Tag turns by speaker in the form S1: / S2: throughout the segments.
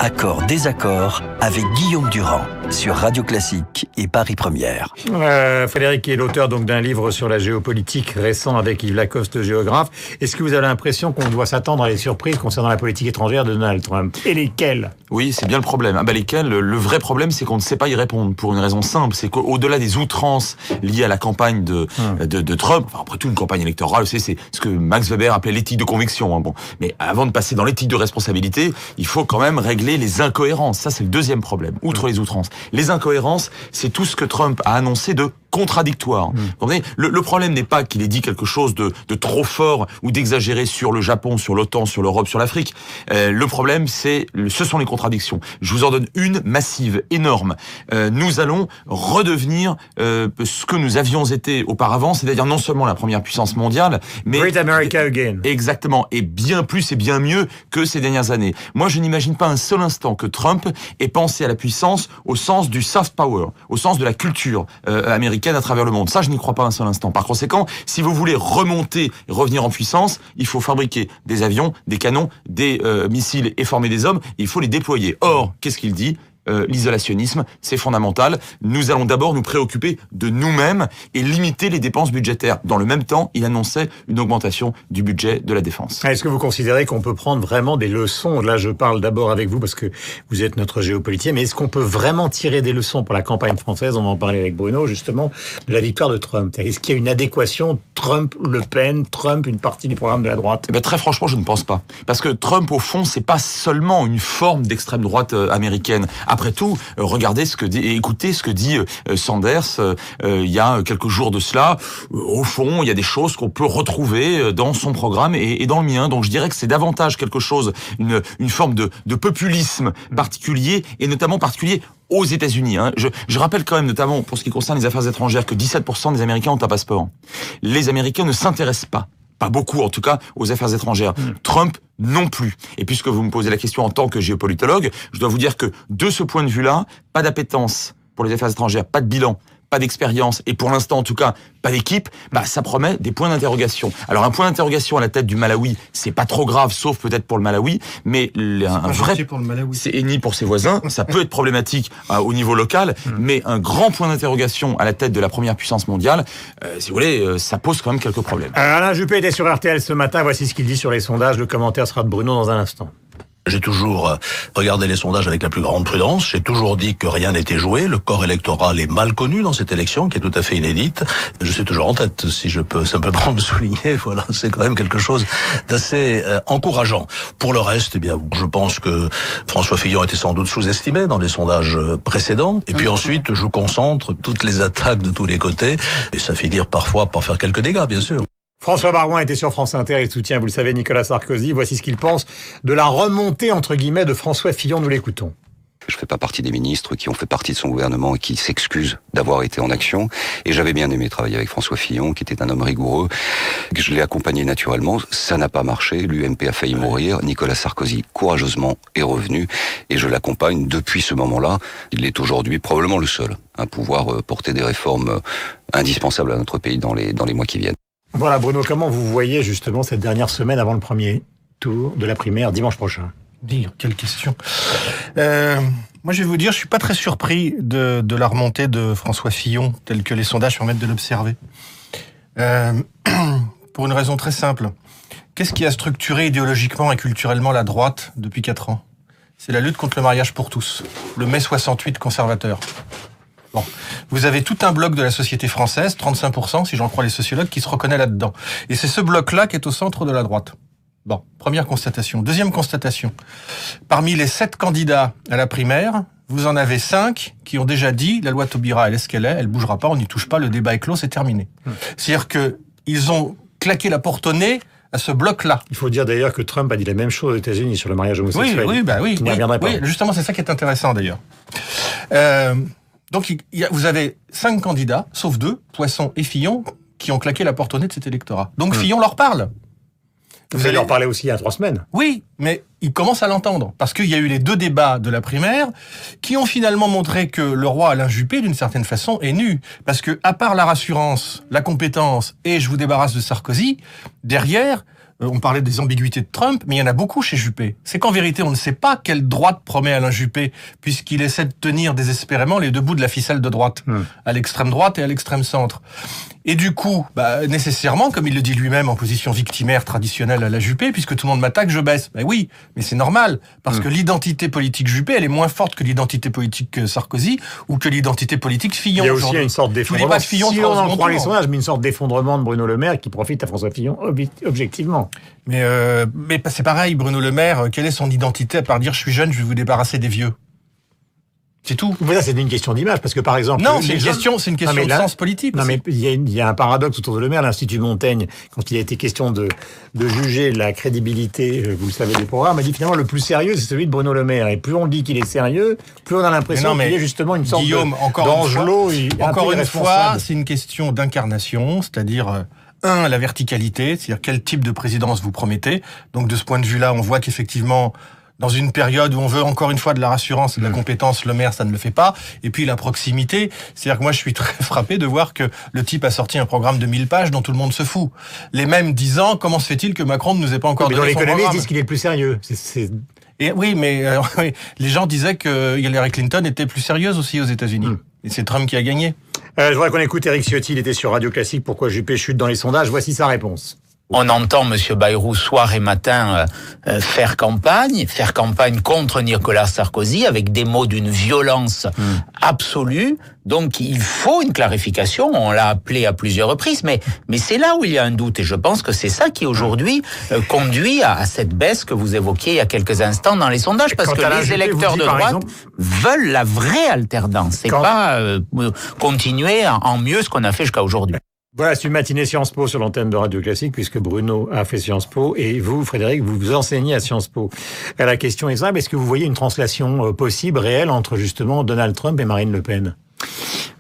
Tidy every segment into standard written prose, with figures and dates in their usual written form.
S1: Accord, désaccord avec Guillaume Durand sur Radio Classique et Paris Première.
S2: Frédéric est l'auteur donc d'un livre sur la géopolitique récent avec Yves Lacoste, géographe. Est-ce que vous avez l'impression qu'on doit s'attendre à des surprises concernant la politique étrangère de Donald Trump? Et lesquelles?
S3: Oui, c'est bien le problème. lesquelles le vrai problème, c'est qu'on ne sait pas y répondre pour une raison simple, c'est qu'au-delà des outrances liées à la campagne de Trump, enfin, après tout une campagne électorale, c'est ce que Max Weber appelait l'éthique de conviction. Bon, mais avant de passer dans l'éthique de responsabilité, il faut quand même régler les incohérences. Ça, c'est le deuxième problème, outre les outrances. Les incohérences, c'est tout ce que Trump a annoncé de contradictoire. Vous comprenez ? Le problème n'est pas qu'il ait dit quelque chose de trop fort ou d'exagéré sur le Japon, sur l'OTAN, sur l'Europe, sur l'Afrique. Le problème, ce sont les contradictions. Je vous en donne une massive, énorme. Nous allons redevenir ce que nous avions été auparavant, c'est-à-dire non seulement la première puissance mondiale, mais
S2: Great America Again.
S3: Exactement, et bien plus et bien mieux que ces dernières années. Moi, je n'imagine pas un seul instant que Trump ait pensé à la puissance au sens du soft power, au sens de la culture américaine à travers le monde. Ça, je n'y crois pas un seul instant. Par conséquent, si vous voulez remonter, revenir en puissance, il faut fabriquer des avions, des canons, des missiles et former des hommes. Il faut les déployer. Or, qu'est-ce qu'il dit ? L'isolationnisme, c'est fondamental. Nous allons d'abord nous préoccuper de nous-mêmes et limiter les dépenses budgétaires. Dans le même temps, il annonçait une augmentation du budget de la défense.
S2: Est-ce que vous considérez qu'on peut prendre vraiment des leçons? Là, je parle d'abord avec vous parce que vous êtes notre géopoliticien, mais est-ce qu'on peut vraiment tirer des leçons pour la campagne française? On va en parler avec Bruno, justement, de la victoire de Trump. Est-ce qu'il y a une adéquation Trump-Le Pen, Trump, une partie du programme de la droite?
S3: Très franchement, je ne pense pas. Parce que Trump, au fond, c'est pas seulement une forme d'extrême droite américaine. Après tout, regardez écoutez ce que dit Sanders il y a quelques jours de cela. Au fond, il y a des choses qu'on peut retrouver dans son programme et dans le mien. Donc je dirais que c'est davantage quelque chose, une forme de populisme particulier, et notamment particulier aux États-Unis. Je rappelle quand même, notamment pour ce qui concerne les affaires étrangères, que 17% des Américains ont un passeport. Les Américains ne s'intéressent pas beaucoup en tout cas, aux affaires étrangères. Trump non plus. Et puisque vous me posez la question en tant que géopolitologue, je dois vous dire que de ce point de vue-là, pas d'appétence pour les affaires étrangères, pas de bilan, pas d'expérience, et pour l'instant en tout cas, pas d'équipe, ça promet des points d'interrogation. Alors un point d'interrogation à la tête du Malawi, c'est pas trop grave, sauf peut-être pour le Malawi, mais un vrai,
S4: pour le Malawi.
S3: C'est ni pour ses voisins, ça peut être problématique au niveau local, mais un grand point d'interrogation à la tête de la première puissance mondiale, si vous voulez, ça pose quand même quelques problèmes.
S2: Alain Juppé était sur RTL ce matin, voici ce qu'il dit sur les sondages, le commentaire sera de Bruno dans un instant.
S5: J'ai toujours regardé les sondages avec la plus grande prudence. J'ai toujours dit que rien n'était joué. Le corps électoral est mal connu dans cette élection, qui est tout à fait inédite. Je suis toujours en tête, si je peux simplement le souligner. Voilà, c'est quand même quelque chose d'assez encourageant. Pour le reste, je pense que François Fillon était sans doute sous-estimé dans les sondages précédents. Et puis ensuite, je concentre toutes les attaques de tous les côtés. Et ça finit parfois par faire quelques dégâts, bien sûr.
S2: François Baroin était sur France Inter et soutient, vous le savez, Nicolas Sarkozy. Voici ce qu'il pense de la remontée, entre guillemets, de François Fillon. Nous l'écoutons.
S6: Je fais pas partie des ministres qui ont fait partie de son gouvernement et qui s'excusent d'avoir été en action. Et j'avais bien aimé travailler avec François Fillon, qui était un homme rigoureux. Je l'ai accompagné naturellement. Ça n'a pas marché. L'UMP a failli mourir. Nicolas Sarkozy, courageusement, est revenu. Et je l'accompagne depuis ce moment-là. Il est aujourd'hui probablement le seul à pouvoir porter des réformes indispensables à notre pays dans les mois qui viennent.
S2: Voilà, Bruno, comment vous voyez justement cette dernière semaine avant le premier tour de la primaire dimanche prochain?
S4: Dire, quelle question. Moi, je vais vous dire, je suis pas très surpris de la remontée de François Fillon, telle que les sondages permettent de l'observer. Pour une raison très simple. Qu'est-ce qui a structuré idéologiquement et culturellement la droite depuis 4 ans? C'est la lutte contre le mariage pour tous. Le mai 68 conservateur. Bon. Vous avez tout un bloc de la société française, 35%, si j'en crois les sociologues, qui se reconnaît là-dedans. Et c'est ce bloc-là qui est au centre de la droite. Bon, première constatation. Deuxième constatation. Parmi les 7 candidats à la primaire, vous en avez 5 qui ont déjà dit, la loi Taubira, elle est ce qu'elle est, elle bougera pas, on n'y touche pas, le débat est clos, c'est terminé. C'est-à-dire que ils ont claqué la porte au nez à ce bloc-là.
S2: Il faut dire d'ailleurs que Trump a dit la même chose aux États-Unis sur le mariage homosexuel.
S4: Oui,
S2: n'y reviendrait pas.
S4: Oui, justement, c'est ça qui est intéressant d'ailleurs. Donc, vous avez 5 candidats, sauf 2, Poisson et Fillon, qui ont claqué la porte au nez de cet électorat. Donc, Fillon leur parle.
S2: Vous allez en parler aussi il y a 3 semaines.
S4: Oui, mais il commence à l'entendre. Parce qu'il y a eu les 2 débats de la primaire qui ont finalement montré que le roi Alain Juppé, d'une certaine façon, est nu. Parce que, à part la rassurance, la compétence et je vous débarrasse de Sarkozy, derrière, On parlait des ambiguïtés de Trump, mais il y en a beaucoup chez Juppé. C'est qu'en vérité, on ne sait pas quelle droite promet Alain Juppé, puisqu'il essaie de tenir désespérément les deux bouts de la ficelle de droite, à l'extrême droite et à l'extrême centre. Et du coup, nécessairement, comme il le dit lui-même, en position victimaire traditionnelle à la Juppé, puisque tout le monde m'attaque, je baisse. Ben oui, mais c'est normal, parce que l'identité politique Juppé, elle est moins forte que l'identité politique Sarkozy ou que l'identité politique Fillon.
S2: Il y a aussi une sorte d'effondrement. Si on en croit les sondages, mais une sorte d'effondrement de Bruno Le Maire qui profite à François Fillon objectivement.
S4: Mais c'est pareil, Bruno Le Maire, quelle est son identité à part dire je suis jeune, je vais vous débarrasser des vieux? C'est tout.
S2: Mais là, c'est une question d'image, parce que par exemple...
S4: Non, c'est une question de sens politique.
S2: Non, mais il y a un paradoxe autour de Le Maire. L'Institut Montaigne, quand il a été question de juger la crédibilité, vous le savez, des programmes, a dit finalement le plus sérieux, c'est celui de Bruno Le Maire. Et plus on dit qu'il est sérieux, plus on a l'impression qu'il est justement une sorte d'angelot.
S4: Encore une fois, c'est une question d'incarnation, c'est-à-dire... la verticalité, c'est-à-dire quel type de présidence vous promettez. Donc de ce point de vue-là, on voit qu'effectivement, dans une période où on veut encore une fois de la rassurance et de la compétence, Le Maire, ça ne le fait pas. Et puis la proximité, c'est-à-dire que moi je suis très frappé de voir que le type a sorti un programme de 1000 pages dont tout le monde se fout. Les mêmes disant, comment se fait-il que Macron ne nous ait pas encore donné son programme ?
S2: Les économistes disent qu'il est le plus sérieux.
S4: Et oui, mais les gens disaient que Hillary Clinton était plus sérieuse aussi aux États-Unis. Et c'est Trump qui a gagné.
S2: Je voudrais qu'on écoute Éric Ciotti, il était sur Radio Classique. Pourquoi Juppé chute dans les sondages ? Voici sa réponse.
S7: On entend M. Bayrou soir et matin faire campagne contre Nicolas Sarkozy avec des mots d'une violence absolue. Donc il faut une clarification, on l'a appelé à plusieurs reprises, mais c'est là où il y a un doute et je pense que c'est ça qui aujourd'hui conduit à cette baisse que vous évoquiez il y a quelques instants dans les sondages, parce que les électeurs de droite veulent la vraie alternance, c'est pas continuer en mieux ce qu'on a fait jusqu'à aujourd'hui.
S2: Voilà, c'est une matinée Sciences Po sur l'antenne de Radio Classique, puisque Bruno a fait Sciences Po, et vous, Frédéric, vous enseignez à Sciences Po. La question est simple, est-ce que vous voyez une translation possible, réelle, entre justement Donald Trump et Marine Le Pen ?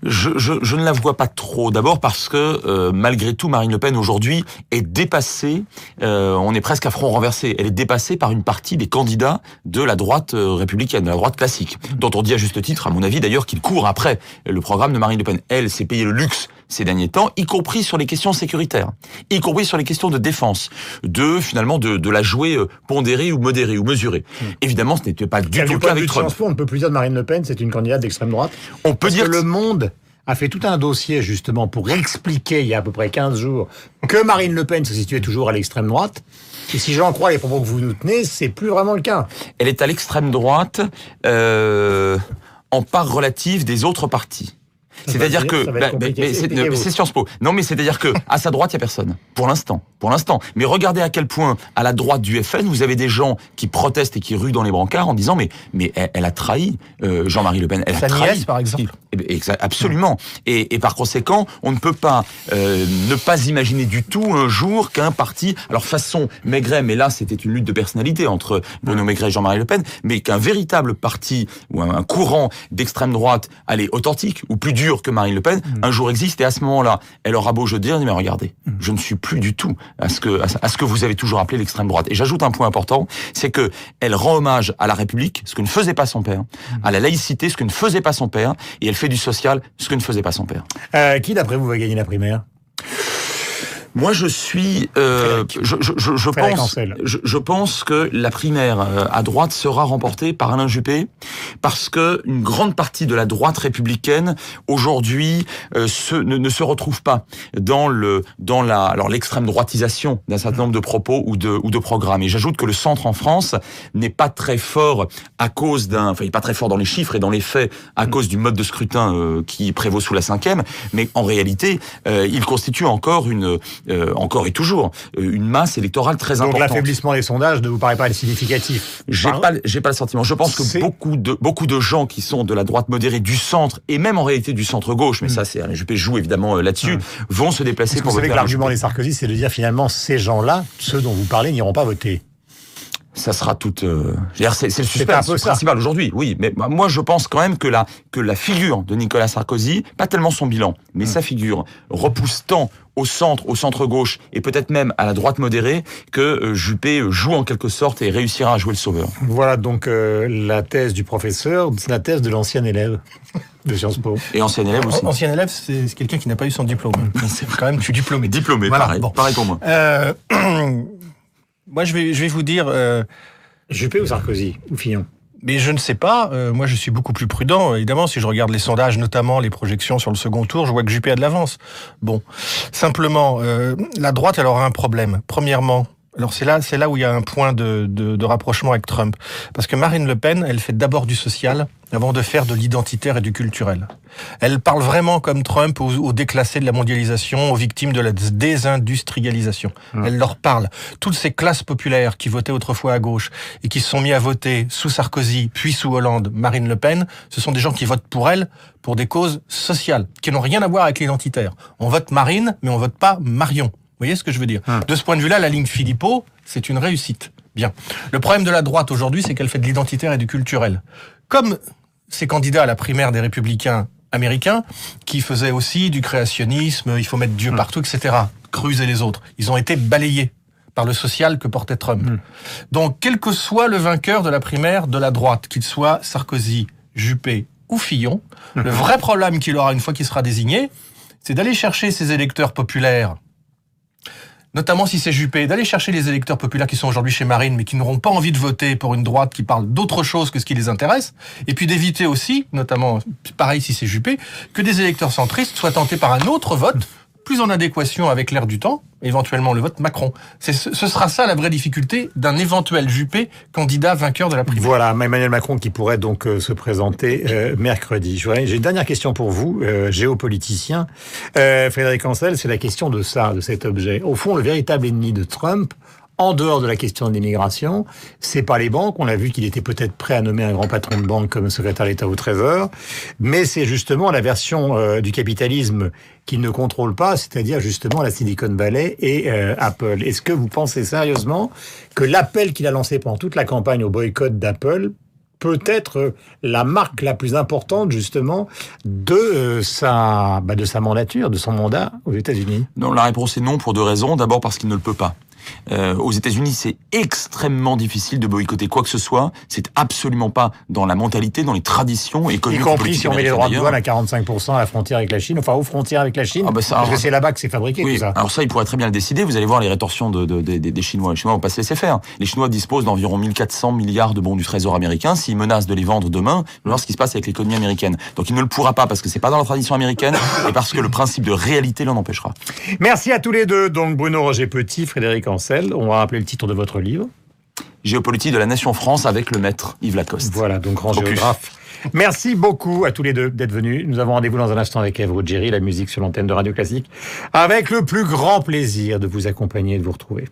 S3: Je ne la vois pas trop. D'abord parce que malgré tout, Marine Le Pen aujourd'hui est dépassée. On est presque à front renversé. Elle est dépassée par une partie des candidats de la droite républicaine, de la droite classique, dont on dit à juste titre, à mon avis d'ailleurs, qu'ils courent après le programme de Marine Le Pen. Elle s'est payée le luxe ces derniers temps, y compris sur les questions sécuritaires, y compris sur les questions de défense, de la jouer pondérée ou modérée ou mesurée. Évidemment, ce n'était pas du tout le cas avec Trump.
S2: On ne peut plus dire de Marine Le Pen, c'est une candidate d'extrême droite.
S3: On peut dire
S2: que Le Monde a fait tout un dossier justement pour expliquer il y a à peu près 15 jours que Marine Le Pen se situait toujours à l'extrême droite. Et si j'en crois les propos que vous nous tenez, c'est plus vraiment le cas.
S3: Elle est à l'extrême droite en part relative des autres partis. C'est-à-dire que c'est Sciences Po. Non, mais c'est-à-dire que à sa droite il y a personne pour l'instant. Mais regardez à quel point à la droite du FN vous avez des gens qui protestent et qui ruent dans les brancards en disant mais elle a trahi Jean-Marie Le Pen. Elle a trahi
S4: par exemple.
S3: Absolument. Et par conséquent, on ne peut pas ne pas imaginer du tout un jour qu'un parti, alors façon Maigret, mais là c'était une lutte de personnalité entre Bruno Maigret et Jean-Marie Le Pen, mais qu'un véritable parti ou un courant d'extrême droite, authentique ou plus dur que Marine Le Pen, un jour existe, et à ce moment-là, elle aura beau je dire, mais regardez, je ne suis plus du tout à ce que vous avez toujours appelé l'extrême droite. Et j'ajoute un point important, c'est que elle rend hommage à la République, ce que ne faisait pas son père, à la laïcité, ce que ne faisait pas son père, et elle fait du social, ce que ne faisait pas son père.
S2: Qui d'après vous va gagner la primaire ?
S3: Moi, je pense que la primaire à droite sera remportée par Alain Juppé, parce que une grande partie de la droite républicaine aujourd'hui ne se retrouve pas dans l'extrême droitisation d'un certain nombre de propos ou de programmes. Et j'ajoute que le centre en France n'est pas très fort il n'est pas très fort dans les chiffres et dans les faits à cause du mode de scrutin qui prévaut sous la 5e, mais en réalité, il constitue encore et toujours une masse électorale très importante.
S2: Donc l'affaiblissement des sondages ne vous paraît pas significatif ?
S3: J'ai pas le sentiment. Je pense que beaucoup de gens qui sont de la droite modérée, du centre et même en réalité du centre gauche, mais ça c'est Alain Juppé joue évidemment là-dessus, vont se déplacer pour voter.
S2: Vous savez que l'argument des Sarkozy, c'est de dire finalement ces gens-là, ceux dont vous parlez, n'iront pas voter.
S3: Ça sera toute. C'est le suspense principal aujourd'hui. Oui, mais moi je pense quand même que la figure de Nicolas Sarkozy, pas tellement son bilan, mais sa figure repousse tant au centre gauche et peut-être même à la droite modérée que Juppé joue en quelque sorte et réussira à jouer le sauveur.
S2: Voilà donc la thèse du professeur, c'est la thèse de l'ancien élève de Sciences Po.
S3: Et ancien élève aussi.
S4: Ancien élève, c'est quelqu'un qui n'a pas eu son diplôme. C'est quand même, je suis diplômé.
S3: Voilà, pareil pour moi.
S4: Moi, je vais vous dire...
S2: Juppé ou Sarkozy ou Fillon?
S4: Mais je ne sais pas. Moi, je suis beaucoup plus prudent. Évidemment, si je regarde les sondages, notamment les projections sur le second tour, je vois que Juppé a de l'avance. Bon, simplement, la droite, elle aura un problème. Premièrement, alors c'est là où il y a un point de rapprochement avec Trump. Parce que Marine Le Pen, elle fait d'abord du social avant de faire de l'identitaire et du culturel. Elle parle vraiment comme Trump aux déclassés de la mondialisation, aux victimes de la désindustrialisation. Elle leur parle. Toutes ces classes populaires qui votaient autrefois à gauche et qui se sont mis à voter sous Sarkozy, puis sous Hollande, Marine Le Pen, ce sont des gens qui votent pour elle pour des causes sociales, qui n'ont rien à voir avec l'identitaire. On vote Marine, mais on vote pas Marion. Vous voyez ce que je veux dire? De ce point de vue-là, la ligne Philippot, c'est une réussite. Bien. Le problème de la droite aujourd'hui, c'est qu'elle fait de l'identitaire et du culturel. Comme ces candidats à la primaire des républicains américains, qui faisaient aussi du créationnisme, il faut mettre Dieu partout, etc., Cruz et les autres, ils ont été balayés par le social que portait Trump. Donc, quel que soit le vainqueur de la primaire de la droite, qu'il soit Sarkozy, Juppé ou Fillon, le vrai problème qu'il aura une fois qu'il sera désigné, c'est d'aller chercher ces électeurs populaires, notamment si c'est Juppé, d'aller chercher les électeurs populaires qui sont aujourd'hui chez Marine, mais qui n'auront pas envie de voter pour une droite qui parle d'autre chose que ce qui les intéresse, et puis d'éviter aussi, notamment, pareil si c'est Juppé, que des électeurs centristes soient tentés par un autre vote, plus en adéquation avec l'air du temps, éventuellement le vote Macron. Ce sera ça la vraie difficulté d'un éventuel Juppé candidat vainqueur de la primaire.
S2: Voilà, Emmanuel Macron qui pourrait donc se présenter mercredi. J'ai une dernière question pour vous, géopoliticien. Frédéric Ancel, c'est la question de cet objet. Au fond, le véritable ennemi de Trump, en dehors de la question de l'immigration, c'est pas les banques. On a vu qu'il était peut-être prêt à nommer un grand patron de banque comme secrétaire d'État au Trésor, mais c'est justement la version du capitalisme qu'il ne contrôle pas, c'est-à-dire justement la Silicon Valley et Apple. Est-ce que vous pensez sérieusement que l'appel qu'il a lancé pendant toute la campagne au boycott d'Apple peut être la marque la plus importante justement de sa mandature, de son mandat aux États-Unis?
S3: Non, la réponse est non pour deux raisons. D'abord parce qu'il ne le peut pas. Aux États-Unis, c'est extrêmement difficile de boycotter quoi que ce soit. C'est absolument pas dans la mentalité, dans les traditions économiques.
S2: Y compris si on met les droits de douane à 45% à la frontière avec la Chine, enfin aux frontières avec la Chine, parce que c'est là-bas que c'est fabriqué,
S3: oui,
S2: tout ça.
S3: Alors ça, ils pourraient très bien le décider. Vous allez voir les rétorsions des Chinois. Les Chinois vont pas se laisser faire. Les Chinois disposent d'environ 1400 milliards de bons du Trésor américain. S'ils menacent de les vendre demain, vous allez voir ce qui se passe avec l'économie américaine. Donc il ne le pourra pas parce que c'est pas dans la tradition américaine et parce que le principe de réalité l'en empêchera.
S2: Merci à tous les deux. Donc Bruno Roger Petit, Frédéric Ancel. On va rappeler le titre de votre livre.
S3: Géopolitique de la nation France avec le maître Yves Lacoste.
S2: Voilà, donc grand géographe. Merci beaucoup à tous les deux d'être venus. Nous avons rendez-vous dans un instant avec Ève Ruggieri, la musique sur l'antenne de Radio Classique, avec le plus grand plaisir de vous accompagner et de vous retrouver.